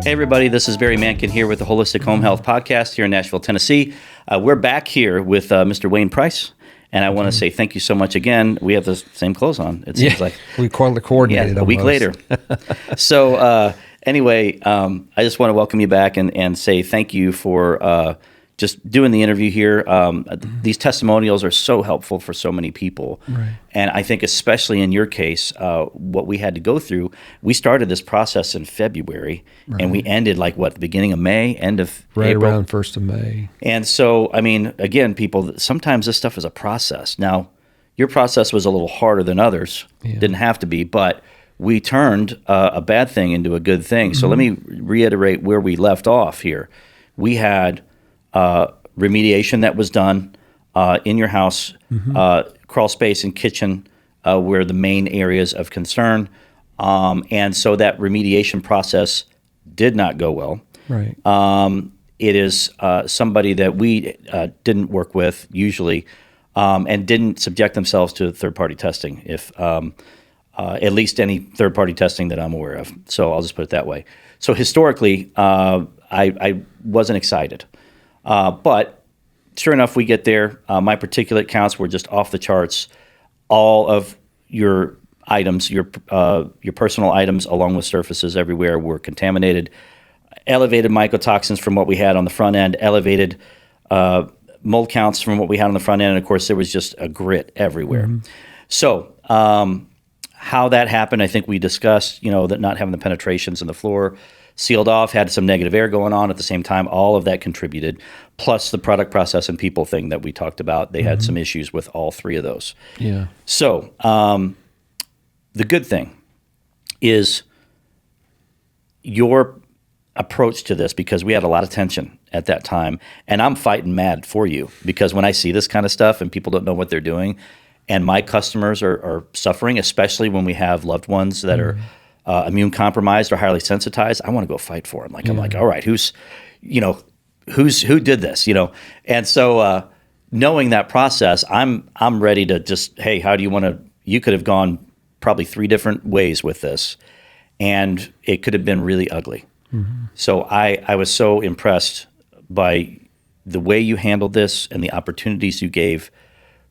Hey everybody, this is Barry Mankin here with the Holistic Home Health Podcast here in Nashville, Tennessee. We're back here with Mr. Wayne Price, and I want to say thank you so much again. We have the same clothes on, it seems like. We coordinated a week later. So anyway, I just want to welcome you back and say thank you for just doing the interview here. These testimonials are so helpful for so many people. Right. And I think especially in your case, what we had to go through, we started this process in February, and we ended the beginning of May, end of right April. Around 1st of May. And so, I mean, again, people, sometimes this stuff is a process. Now, your process was a little harder than others. Yeah. Didn't have to be, but we turned a bad thing into a good thing. So let me reiterate where we left off here. We had remediation that was done in your house, crawl space and kitchen were the main areas of concern. And so that remediation process did not go well. Right. It is somebody that we didn't work with usually and didn't subject themselves to third-party testing, if at least any third-party testing that I'm aware of. So I'll just put it that way. So historically, I wasn't excited. But sure enough, we get there. My particulate counts were just off the charts. All of your items, your personal items, along with surfaces everywhere, were contaminated. Elevated mycotoxins from what we had on the front end. Elevated mold counts from what we had on the front end. And of course, there was just a grit everywhere. So how that happened, I think we discussed. That not having the penetrations in the floor sealed off, had some negative air going on at the same time. All of that contributed, plus the product process and people thing that we talked about. They had some issues with all three of those. Yeah. So the good thing is your approach to this, because we had a lot of tension at that time, and I'm fighting mad for you, because when I see this kind of stuff and people don't know what they're doing, and my customers are suffering, especially when we have loved ones that are immune compromised or highly sensitized, I want to go fight for them. I'm like, all right, who did this, And so knowing that process, I'm ready to just, hey, how do you want to? You could have gone probably 3 different ways with this, and it could have been really ugly. So I was so impressed by the way you handled this and the opportunities you gave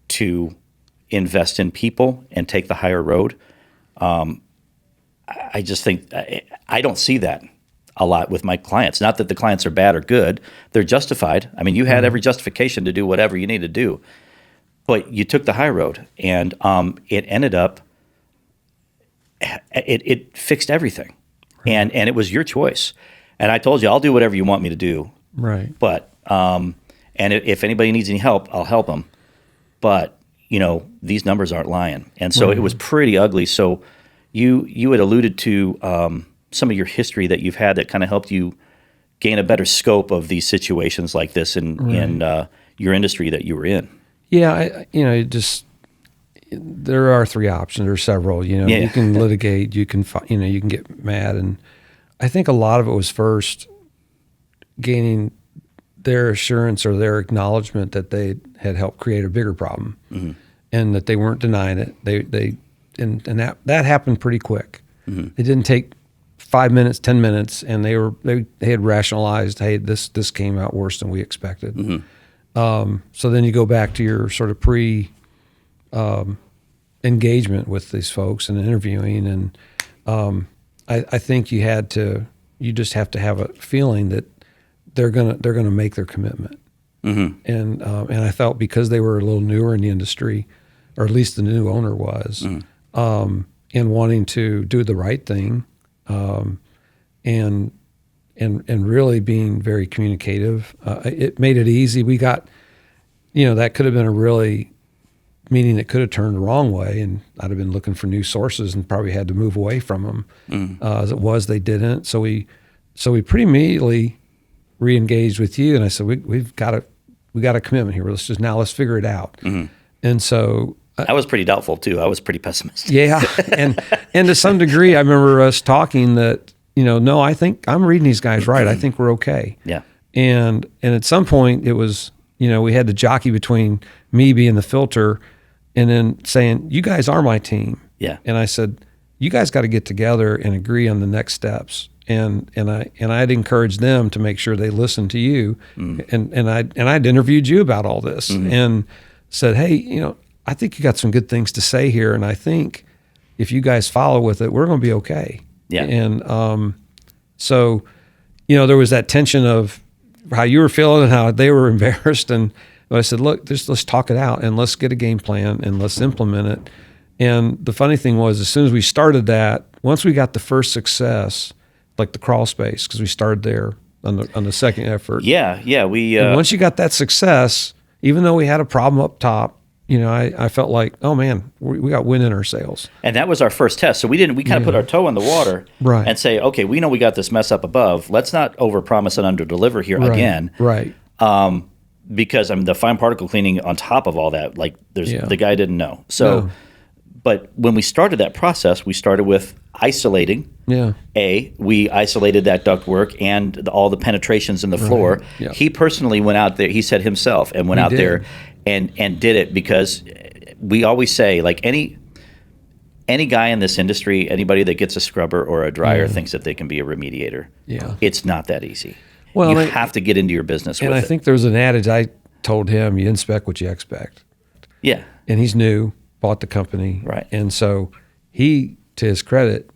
to invest in people and take the higher road. I just think I don't see that a lot with my clients. Not that the clients are bad or good. They're justified. I mean, you had every justification to do whatever you need to do. But you took the high road, and it ended up, it fixed everything. Right. And it was your choice. And I told you, I'll do whatever you want me to do. Right. But, and if anybody needs any help, I'll help them. But, these numbers aren't lying. And so it was pretty ugly. So you had alluded to some of your history that you've had that kind of helped you gain a better scope of these situations like this in your industry that you were in. Yeah, there are 3 options. There are several. You can litigate, you can you can get mad, and I think a lot of it was first gaining their assurance or their acknowledgement that they had helped create a bigger problem, and that they weren't denying it. And that happened pretty quick. It didn't take 5 minutes, 10 minutes, and they had rationalized, hey, this came out worse than we expected. So then you go back to your sort of engagement with these folks and interviewing, and I think you just have to have a feeling that they're gonna make their commitment. And I felt because they were a little newer in the industry, or at least the new owner was, and wanting to do the right thing, and really being very communicative. It made it easy. We got, that could have been a really meeting that could have turned the wrong way, and I'd have been looking for new sources and probably had to move away from them. As it was, they didn't. So we pretty immediately re-engaged with you, and I said, we got a commitment here. Let's figure it out. And so I was pretty doubtful too. I was pretty pessimistic. Yeah, and to some degree, I remember us talking that no, I think I'm reading these guys right. I think we're okay. Yeah. And at some point, it was we had to jockey between me being the filter and then saying, you guys are my team. Yeah. And I said, you guys got to get together and agree on the next steps. and I'd encouraged them to make sure they listened to you, and I'd interviewed you about all this and said, hey, I think you got some good things to say here, and I think if you guys follow with it, we're going to be okay. Yeah. And so, there was that tension of how you were feeling and how they were embarrassed, but I said, look, let's talk it out and let's get a game plan and let's implement it. And the funny thing was, as soon as we started that, once we got the first success, like the crawl space, because we started there on the second effort. Yeah. And once you got that success, even though we had a problem up top, I felt like, oh man, we got wind in our sails. And that was our first test. So we kind of put our toe in the water and say, okay, we know we got this mess up above. Let's not overpromise and underdeliver here again. Right. Because the fine particle cleaning on top of all that, like the guy didn't know. So, but when we started that process, we started with isolating. Yeah. We isolated that ductwork and all the penetrations in the floor. Yeah. He personally went out there. He said himself and went out there and did it, because we always say, like, any guy in this industry, anybody that gets a scrubber or a dryer thinks that they can be a remediator. Yeah. It's not that easy. Well, you have to get into your business with it. And I think there was an adage I told him, you inspect what you expect. Yeah. And he's new, bought the company. Right. And so he, to his credit,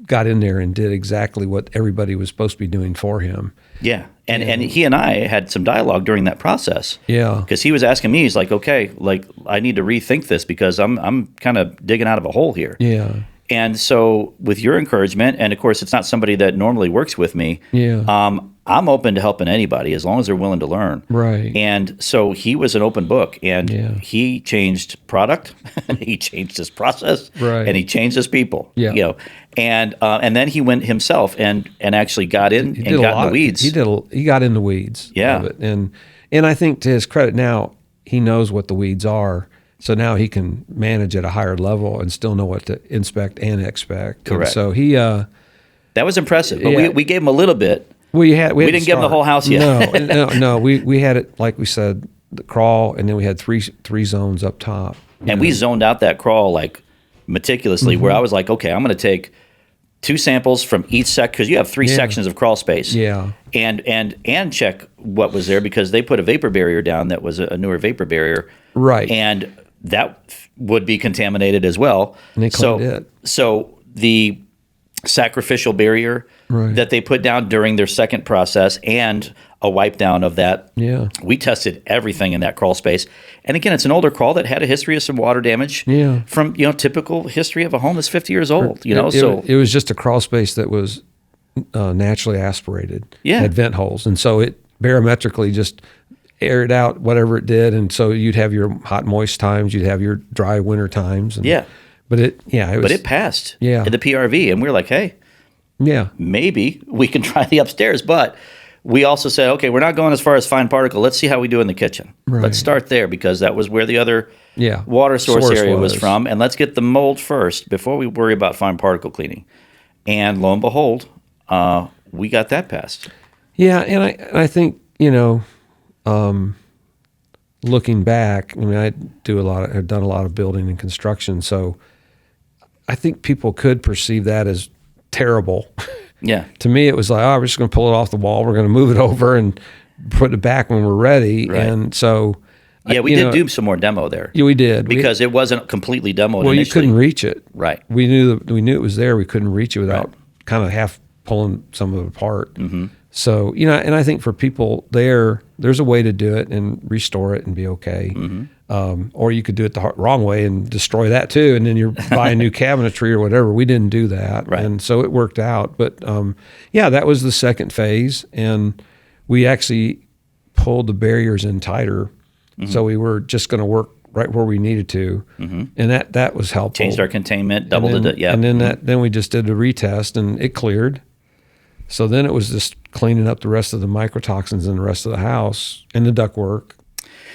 got in there and did exactly what everybody was supposed to be doing for him. Yeah. And he and I had some dialogue during that process. Yeah. Because he was asking me, he's like, okay, like, I need to rethink this because I'm kind of digging out of a hole here. Yeah. And so with your encouragement, and of course it's not somebody that normally works with me, I'm open to helping anybody as long as they're willing to learn. Right. And so he was an open book, and he changed product, he changed his process, and he changed his people. Yeah. And then he went himself and actually got in and got in the weeds. He got in the weeds. Yeah. Of it. And I think, to his credit, now he knows what the weeds are. So now he can manage at a higher level and still know what to inspect and expect. Correct. And so he that was impressive. But we gave him a little bit. We didn't give him the whole house yet. No. We had it, like we said, the crawl, and then we had three zones up top. And we zoned out that crawl like meticulously, where I was like, okay, I'm going to take 2 samples from each because you have 3 sections of crawl space. Yeah. And check what was there, because they put a vapor barrier down that was a newer vapor barrier. Right. And that would be contaminated as well. And they cleaned it. So the sacrificial barrier that they put down during their second process and a wipe down of that. Yeah. We tested everything in that crawl space. And again, it's an older crawl that had a history of some water damage from, typical history of a home that's 50 years old, so it was just a crawl space that was naturally aspirated. Yeah. Had vent holes. And so it barometrically just aired out whatever it did. And so you'd have your hot, moist times, you'd have your dry winter times. And, But it passed in the PRV, and we were like, hey, maybe we can try the upstairs. But we also said, okay, we're not going as far as fine particle. Let's see how we do in the kitchen. Right. Let's start there, because that was where the other water source area was from. And let's get the mold first before we worry about fine particle cleaning. And lo and behold, we got that passed. Yeah, and I think, looking back, I mean, I've done a lot of building and construction, so I think people could perceive that as terrible. Yeah. To me, it was like, we're just going to pull it off the wall. We're going to move it over and put it back when we're ready. Right. And so, we did do some more demo there. Yeah, we did, because it wasn't completely demoed. Well, initially. You couldn't reach it. Right. We knew it was there. We couldn't reach it without kind of half pulling some of it apart. Mm-hmm. So, and I think for people there's a way to do it and restore it and be okay. Mm-hmm. Or you could do it the wrong way and destroy that too, and then you're buying new cabinetry or whatever. We didn't do that. Right. And so it worked out. But that was the second phase, and we actually pulled the barriers in tighter. Mm-hmm. So we were just going to work right where we needed to. Mm-hmm. And that was helpful. Changed our containment, doubled it. Yeah. And then then we just did a retest, and it cleared. So then it was just cleaning up the rest of the mycotoxins in the rest of the house and the ductwork.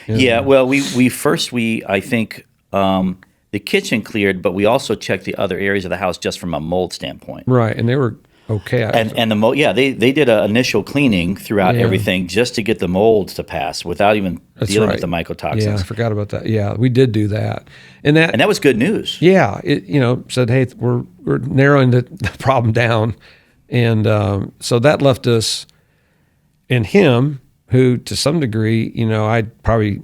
Yeah, well, I think the kitchen cleared, but we also checked the other areas of the house just from a mold standpoint. Right, and they were okay. And the mold, they did an initial cleaning throughout everything just to get the mold to pass without even dealing with the mycotoxins. Yeah, I forgot about that. Yeah, we did do that, and that was good news. Yeah, it said, hey, we're narrowing the problem down. And so that left us and him, who to some degree, I probably,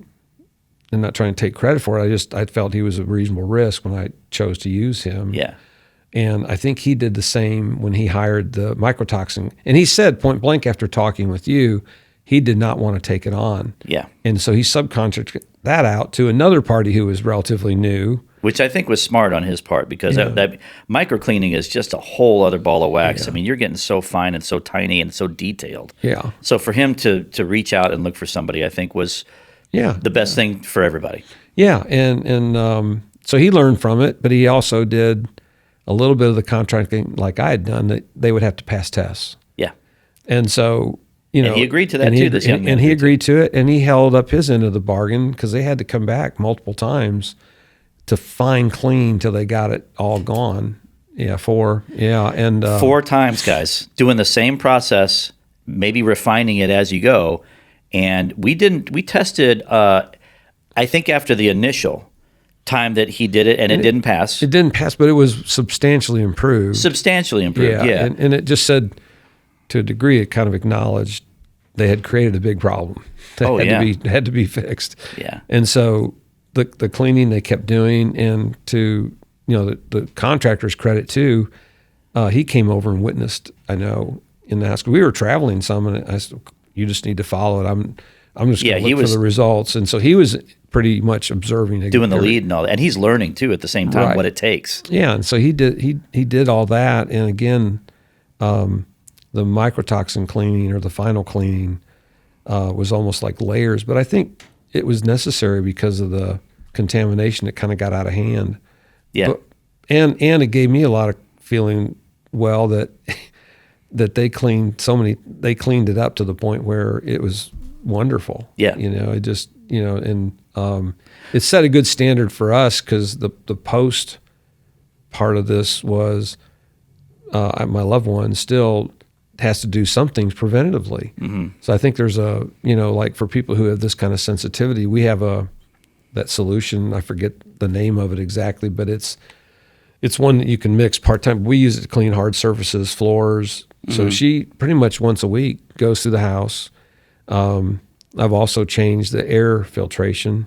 I'm not trying to take credit for it. I felt he was a reasonable risk when I chose to use him. Yeah. And I think he did the same when he hired the mycotoxin. And he said point blank after talking with you, he did not want to take it on. Yeah. And so he subcontracted that out to another party who was relatively new. Which I think was smart on his part, because that micro cleaning is just a whole other ball of wax. Yeah. I mean, you're getting so fine and so tiny and so detailed. Yeah. So for him to reach out and look for somebody, I think was the best thing for everybody. Yeah. And so he learned from it, but he also did a little bit of the contracting like I had done, that they would have to pass tests. Yeah. And so, and he agreed to that too, this young man. And he agreed to it, and he held up his end of the bargain because they had to come back multiple times to fine clean till they got it all gone. Yeah, 4 times, guys, doing the same process, maybe refining it as you go. And we tested, I think after the initial time that he did it, and it didn't pass. It didn't pass, but it was substantially improved. Yeah. And it just said, to a degree, it kind of acknowledged they had created a big problem that had to be fixed. Yeah. And so the cleaning they kept doing, and to the contractor's credit too, he came over and witnessed. I know in the house we were traveling some, and I said, "You just need to follow it. I'm just going to look for the results." And so he was pretty much observing, doing the lead and all that, and he's learning too at the same time what it takes. Yeah, and so he did all that, and again, the mycotoxin cleaning or the final cleaning was almost like layers, but I think it was necessary because of the contamination that kind of got out of hand. Yeah. And it gave me a lot of feeling that they cleaned it up to the point where it was wonderful. Yeah. It just, and it set a good standard for us, because the post part of this was my loved one still has to do some things preventatively. Mm-hmm. So I think there's like for people who have this kind of sensitivity, we have that solution. I forget the name of it exactly, but it's one that you can mix part-time. We use it to clean hard surfaces, floors. Mm-hmm. So she pretty much once a week goes through the house. I've also changed the air filtration,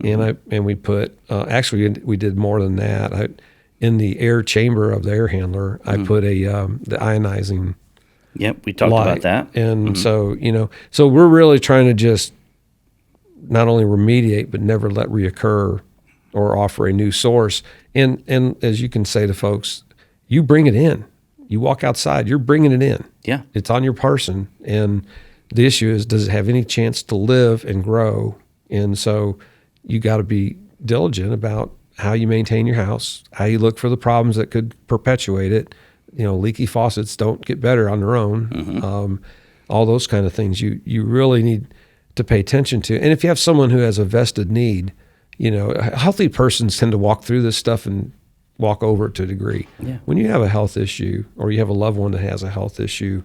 and we put actually we did more than that. In the air chamber of the air handler, I put the ionizing. Yep, we talked about that. And so so we're really trying to just not only remediate, but never let reoccur or offer a new source. And as you can say to folks, you bring it in. You walk outside, you're bringing it in. Yeah. It's on your person. And the issue is, does it have any chance to live and grow? And so you got to be diligent about how you maintain your house, how you look for the problems that could perpetuate it. Leaky faucets don't get better on their own. Mm-hmm. All those kind of things you really need to pay attention to. And if you have someone who has a vested need, healthy persons tend to walk through this stuff and walk over it to a degree. Yeah. When you have a health issue, or you have a loved one that has a health issue,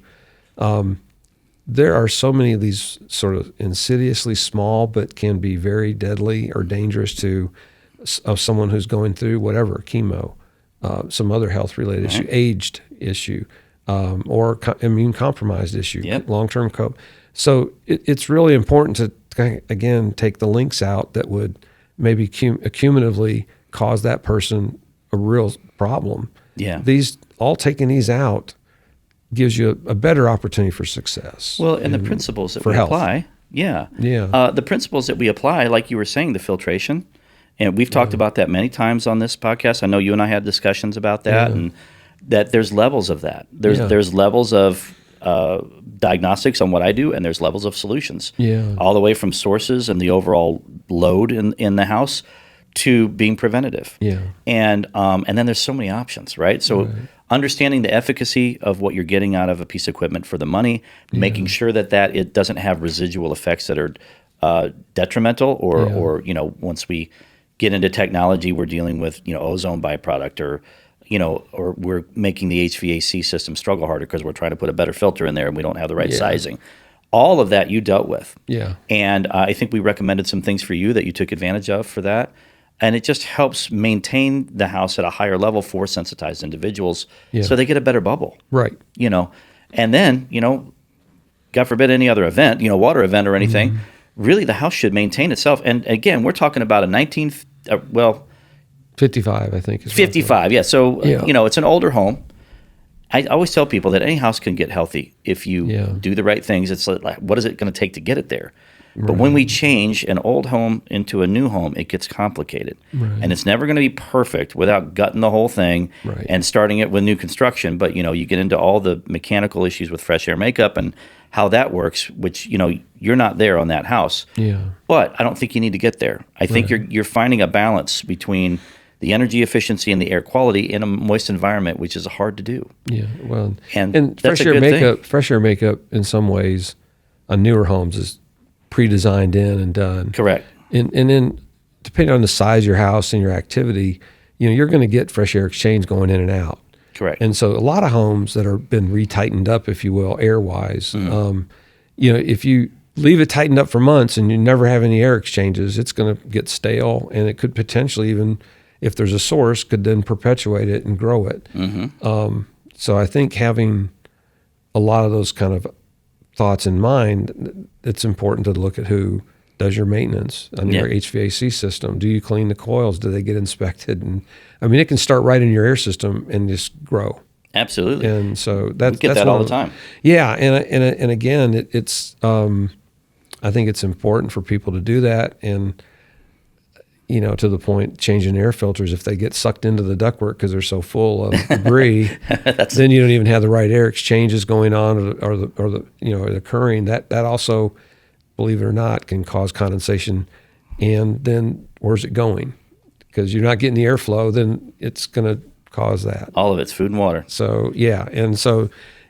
there are so many of these sort of insidiously small but can be very deadly or dangerous to someone who's going through whatever, chemo, some other health-related issue, aged issue, or immune compromised issue, long-term cope. So it's really important to, again, take the links out that would maybe accumulatively cause that person a real problem. Yeah. Taking these out gives you a better opportunity for success. Well, and the principles that we apply. Yeah. The principles that we apply, like you were saying, the filtration, and we've talked about that many times on this podcast. I know you and I had discussions about that, and that there's levels of that. There's levels of diagnostics on what I do, and there's levels of solutions. Yeah. All the way from sources and the overall load in the house to being preventative. Yeah. And then there's so many options, right? So understanding the efficacy of what you're getting out of a piece of equipment for the money, making sure that it doesn't have residual effects that are detrimental, or once we get into technology, we're dealing with ozone byproduct, or we're making the HVAC system struggle harder because we're trying to put a better filter in there and we don't have the right sizing. All of that you dealt with. Yeah. And I think we recommended some things for you that you took advantage of for that. And it just helps maintain the house at a higher level for sensitized individuals, Yeah. so they get a better bubble. Right. And then, God forbid any other event, water event or anything, really the house should maintain itself. And again, we're talking about a 55, I think. Is 55, yeah. So, Yeah. it's an older home. I always tell people that any house can get healthy if you do the right things. It's like, what is it going to take to get it there? But when we change an old home into a new home, it gets complicated. Right. And it's never going to be perfect without gutting the whole thing and starting it with new construction. But, you get into all the mechanical issues with fresh air makeup and how that works, which, you're not there on that house. Yeah. But I don't think you need to get there. I think you're finding a balance between the energy efficiency and the air quality in a moist environment, which is hard to do. Yeah. Well, And fresh that's a air good makeup, thing. fresh air makeup in some ways on newer homes is pre-designed in and done. Correct. And then depending on the size of your house and your activity, you're going to get fresh air exchange going in and out. Correct. And so a lot of homes that are been retightened up, if you will, air-wise, if you leave it tightened up for months and you never have any air exchanges, it's going to get stale, and it could potentially even, if there's a source, could then perpetuate it and grow it. So I think having a lot of those kind of thoughts in mind, it's important to look at who does your maintenance on your HVAC system. Do you clean the coils? Do they get inspected? And I mean, it can start right in your air system and just grow. Absolutely. And so that's get that all the time. Yeah, and again, it's I think it's important for people to do that, and to the point, changing air filters, if they get sucked into the ductwork because they're so full of debris, then you don't even have the right air exchanges going on, or the occurring. That also, believe it or not, can cause condensation. And then where's it going? Because you're not getting the airflow, then it's going to cause that. All of it's food and water. So and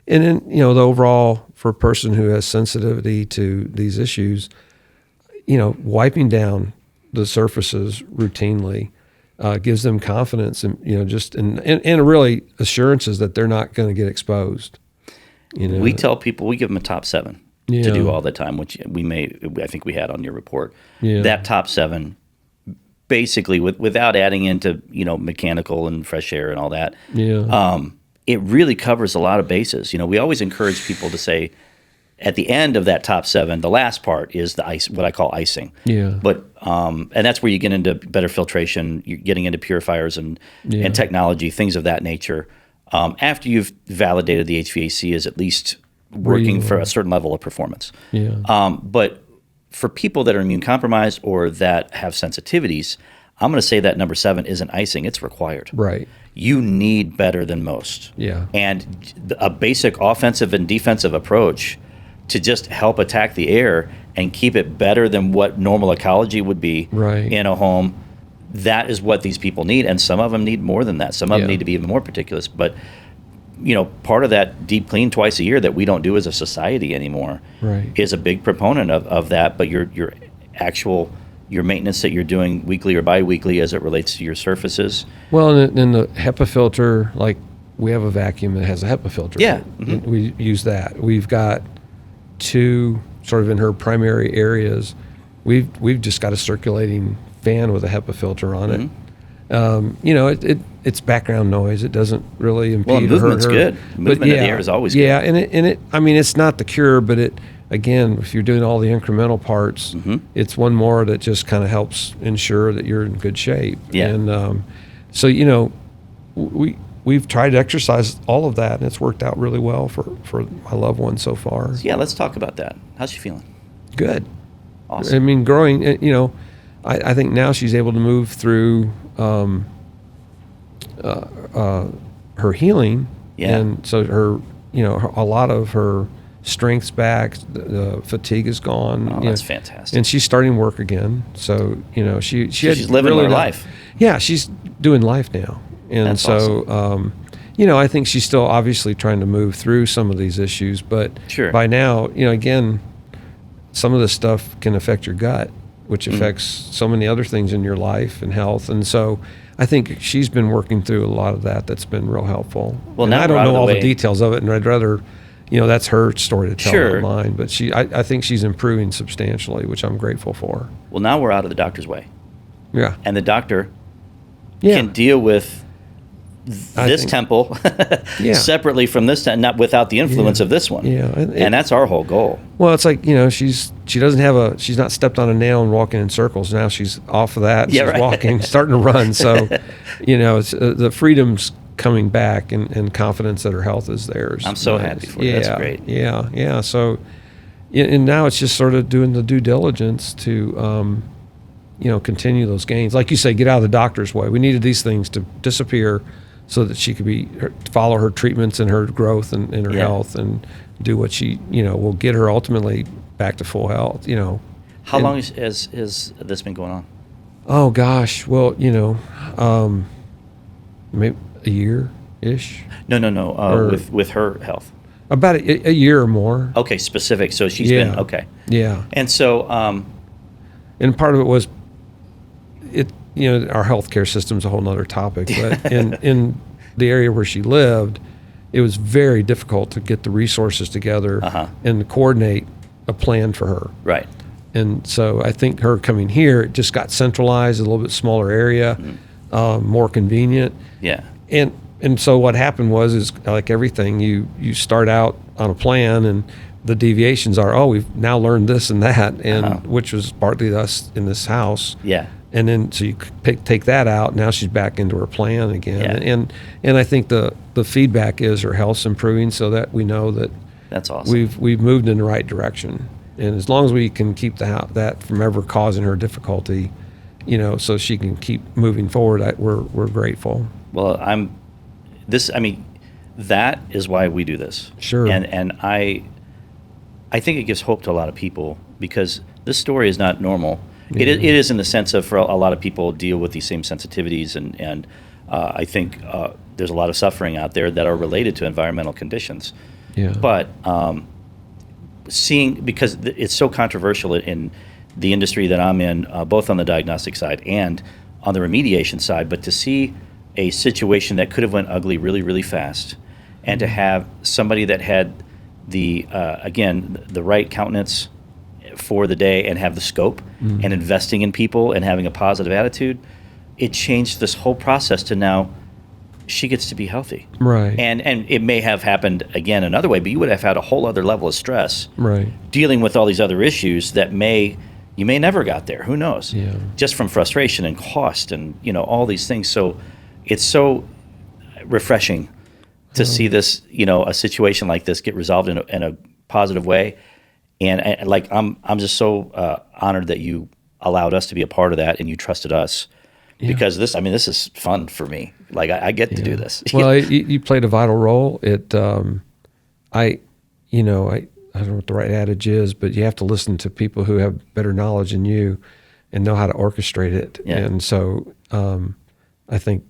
then the overall, for a person who has sensitivity to these issues, wiping down the surfaces routinely gives them confidence, and and really assurances that they're not going to get exposed. We tell people, we give them a top 7 to do all the time, which I think we had on your report. That top 7, basically, without adding into mechanical and fresh air and all that. It really covers a lot of bases. We always encourage people to say, at the end of that top 7, the last part is the ice, what I call icing. But and that's where you get into better filtration. You're getting into purifiers and technology, things of that nature. After you've validated the HVAC is at least working for a certain level of performance. But for people that are immune compromised or that have sensitivities, I'm going to say that number 7 isn't icing; it's required. Right. You need better than most. And a basic offensive and defensive approach to just help attack the air and keep it better than what normal ecology would be in a home, that is what these people need. And some of them need more than that. Some of them need to be even more meticulous. But, part of that deep clean twice a year that we don't do as a society anymore is a big proponent of that. But your maintenance that you're doing weekly or biweekly as it relates to your surfaces. Well, and then the HEPA filter, like we have a vacuum that has a HEPA filter. We use that. We've got 2 sort of in her primary areas. We've just got a circulating fan with a HEPA filter on it. It's background noise. It doesn't really impede or hurt her. Movement's good. Movement in the air is always good. Yeah, and it. I mean, it's not the cure, but it. Again, if you're doing all the incremental parts, it's one more that just kind of helps ensure that you're in good shape. And so we've tried to exercise all of that, and it's worked out really well for my loved one so far. So let's talk about that. How's she feeling? Good. Awesome. I mean, growing. I think now she's able to move through her healing, and so her, a lot of her strength's back, the fatigue is gone. Oh, that's fantastic. And she's starting work again. So, she's living her life. Yeah, she's doing life now. And that's so, awesome. I think she's still obviously trying to move through some of these issues, but by now, again, some of this stuff can affect your gut, which affects so many other things in your life and health. And so I think she's been working through a lot of that. That's been real helpful. Well, and now I don't know all the details of it, and I'd rather, that's her story to tell, not mine. But I think she's improving substantially, which I'm grateful for. Well, now we're out of the doctor's way. Yeah. and the doctor Yeah. can deal with this temple separately from this, not without the influence of this one. Yeah. And that's our whole goal. Well, it's like, she's not stepped on a nail and walking in circles. Now she's off of that. Yeah, she's right. walking, starting to run. So, it's the freedom's coming back, and confidence that her health is there. I'm so happy for you. That's great. Yeah. Yeah. So, and now it's just sort of doing the due diligence to, continue those gains. Like you say, get out of the doctor's way. We needed these things to disappear so that she could follow her treatments and her growth and her health, and do what she, will get her ultimately back to full health, How long has this been going on? Oh gosh. Well, maybe a year-ish. No. With her health. About a year or more. Okay, specific. So she's been, okay. Yeah. And so, and part of it was our healthcare system's a whole nother topic, but in the area where she lived, it was very difficult to get the resources together and coordinate a plan for her. Right. And so I think her coming here, it just got centralized, a little bit smaller area, more convenient. Yeah. And so what happened is like everything, you start out on a plan, and the deviations are, we've now learned this and that, and which was partly us in this house. Yeah. And then so you take that out. Now she's back into her plan again. Yeah. And I think the feedback is her health's improving, so that we know that that's awesome. We've moved in the right direction. And as long as we can keep that from ever causing her difficulty, so she can keep moving forward, we're grateful. Well, that is why we do this. Sure. And I think it gives hope to a lot of people, because this story is not normal. Yeah. It is in the sense of, for a lot of people deal with these same sensitivities, and I think there's a lot of suffering out there that are related to environmental conditions. Yeah. But because it's so controversial in the industry that I'm in, both on the diagnostic side and on the remediation side, but to see a situation that could have went ugly really, really fast, and to have somebody that had the right countenance for the day, and have the scope, and investing in people and having a positive attitude, it changed this whole process to now she gets to be healthy. Right. And it may have happened again another way, but you would have had a whole other level of stress. Right. Dealing with all these other issues that you may never got there. Who knows? Yeah. Just from frustration and cost and all these things. So it's so refreshing to see this, a situation like this get resolved in a positive way. And I'm just so honored that you allowed us to be a part of that, and you trusted us, because this is fun for me. Like I get to do this. Well, you played a vital role. I don't know what the right adage is, but you have to listen to people who have better knowledge than you and know how to orchestrate it. Yeah. And so I think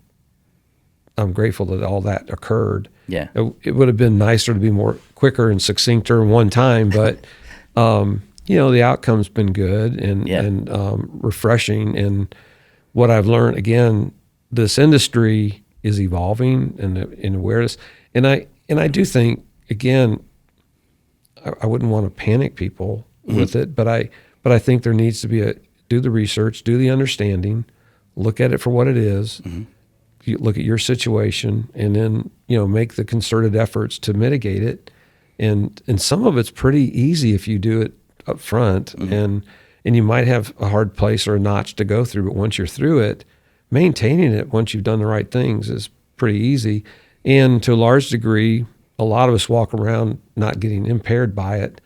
I'm grateful that all that occurred. Yeah. It would have been nicer to be more quicker and succincter in one time, but the outcome's been good and refreshing. And what I've learned, again, this industry is evolving in awareness. And I do think, again, I wouldn't want to panic people with it, but I think there needs to be do the research, do the understanding, look at it for what it is, you look at your situation, and then make the concerted efforts to mitigate it. And some of it's pretty easy if you do it up front, and you might have a hard place or a notch to go through, but once you're through it, maintaining it once you've done the right things is pretty easy. And to a large degree, a lot of us walk around not getting impaired by it,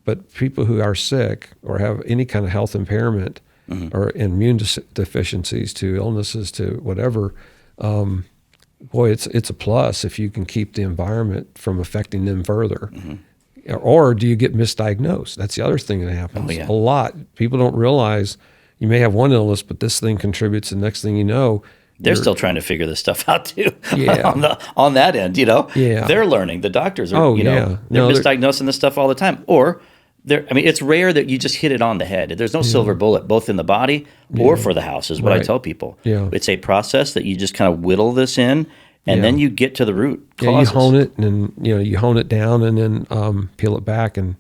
but people who are sick or have any kind of health impairment or immune deficiencies to illnesses to whatever, it's a plus if you can keep the environment from affecting them further. Or do you get misdiagnosed? That's the other thing that happens. Oh, yeah. A lot. People don't realize you may have one illness, but this thing contributes, and next thing you know, they're still trying to figure this stuff out too. Yeah. on that end, Yeah. they're learning. The doctors are, they're misdiagnosing this stuff all the time. Or it's rare that you just hit it on the head. There's no silver bullet, both in the body or for the house, is what I tell people. Yeah. It's a process that you just kind of whittle this in, and then you get to the root causes. Yeah, you hone it, and you hone it down, and then peel it back, and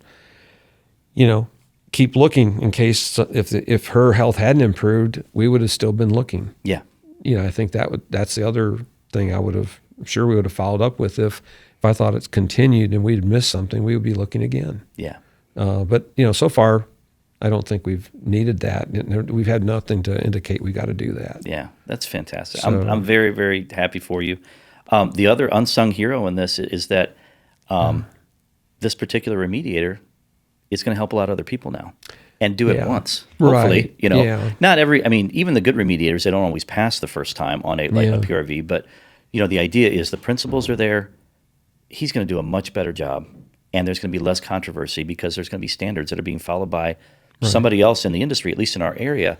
keep looking in case if her health hadn't improved, we would have still been looking. Yeah. I think that's the other thing I'm sure we would have followed up with if I thought it's continued and we'd missed something, we would be looking again. Yeah. But so far, I don't think we've needed that. We've had nothing to indicate we got to do that. Yeah, that's fantastic. So, I'm very, very happy for you. The other unsung hero in this is that this particular remediator is going to help a lot of other people now and do it once. Hopefully, right. Not every. I mean, even the good remediators, they don't always pass the first time on a PRV. But the idea is the principles are there. He's going to do a much better job, and there's going to be less controversy because there's going to be standards that are being followed by somebody else in the industry, at least in our area,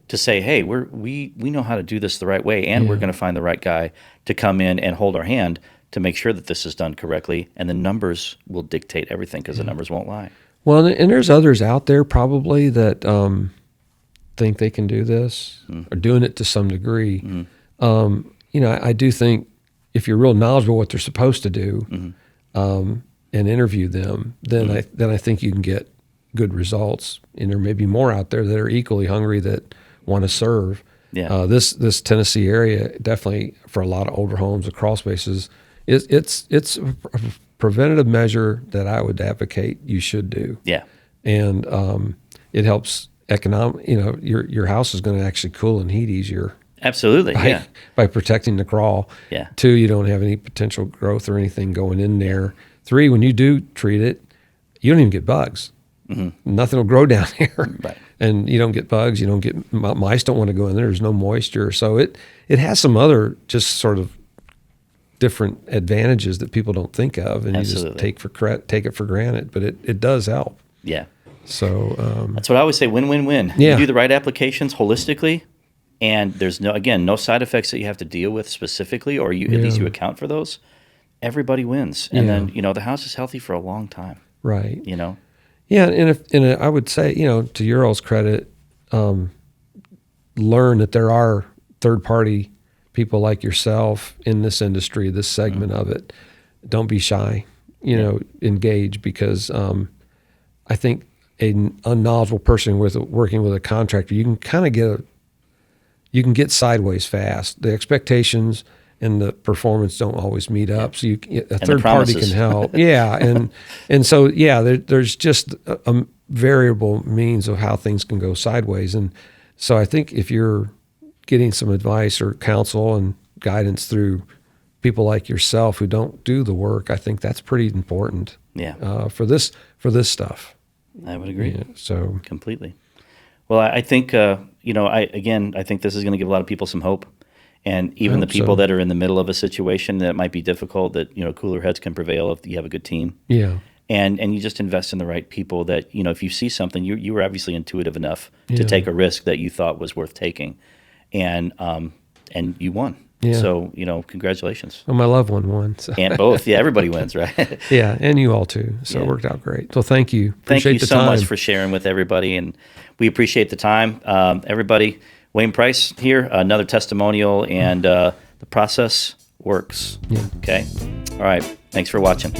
to say, hey, we know how to do this the right way, and we're going to find the right guy to come in and hold our hand to make sure that this is done correctly, and the numbers will dictate everything because the numbers won't lie. Well, and there's others out there probably that think they can do this or doing it to some degree. I do think if you're real knowledgeable what they're supposed to do and interview them, then I think you can get good results. And there may be more out there that are equally hungry that want to serve. Yeah. This Tennessee area definitely for a lot of older homes and crawl spaces, it's a preventative measure that I would advocate you should do. Yeah. And it helps economic. Your house is going to actually cool and heat easier. Absolutely. By protecting the crawl. Yeah. 2, you don't have any potential growth or anything going in there. 3, when you do treat it, you don't even get bugs. Nothing will grow down here. Right. And you don't get bugs. You don't get mice. Don't want to go in there. There's no moisture. So it has some other just sort of different advantages that people don't think of, and Absolutely. you just take it for granted. But it does help. Yeah. So that's what I always say: win-win-win. Yeah. You do the right applications holistically, and there's no side effects that you have to deal with specifically, or at least you account for those. Everybody wins, and then the house is healthy for a long time. Right. Yeah, and I would say, to your all's credit, learn that there are third-party people like yourself in this industry, this segment of it. Don't be shy, engage, because I think an unknowledgeable person working with a contractor, you can kind of get sideways fast. The expectations and the performance don't always meet up. So a third party can help. And so there's just a variable means of how things can go sideways. And so I think if you're getting some advice or counsel and guidance through people like yourself who don't do the work, I think that's pretty important. Yeah. For this stuff. I would agree. Yeah, so completely. Well, I think I think this is going to give a lot of people some hope. And even the people that are in the middle of a situation that might be difficult, that cooler heads can prevail if you have a good team. Yeah. And you just invest in the right people that, if you see something, you were obviously intuitive enough to take a risk that you thought was worth taking. And you won. Yeah. So, congratulations. Well, my loved one won. So. And both. Yeah, everybody wins, right? Yeah, and you all too. So it worked out great. So thank you. Thank you so time. much for sharing with everybody. And we appreciate the time. Everybody, Wayne Price here, another testimonial, and the process works. Yeah. Okay? All right. Thanks for watching.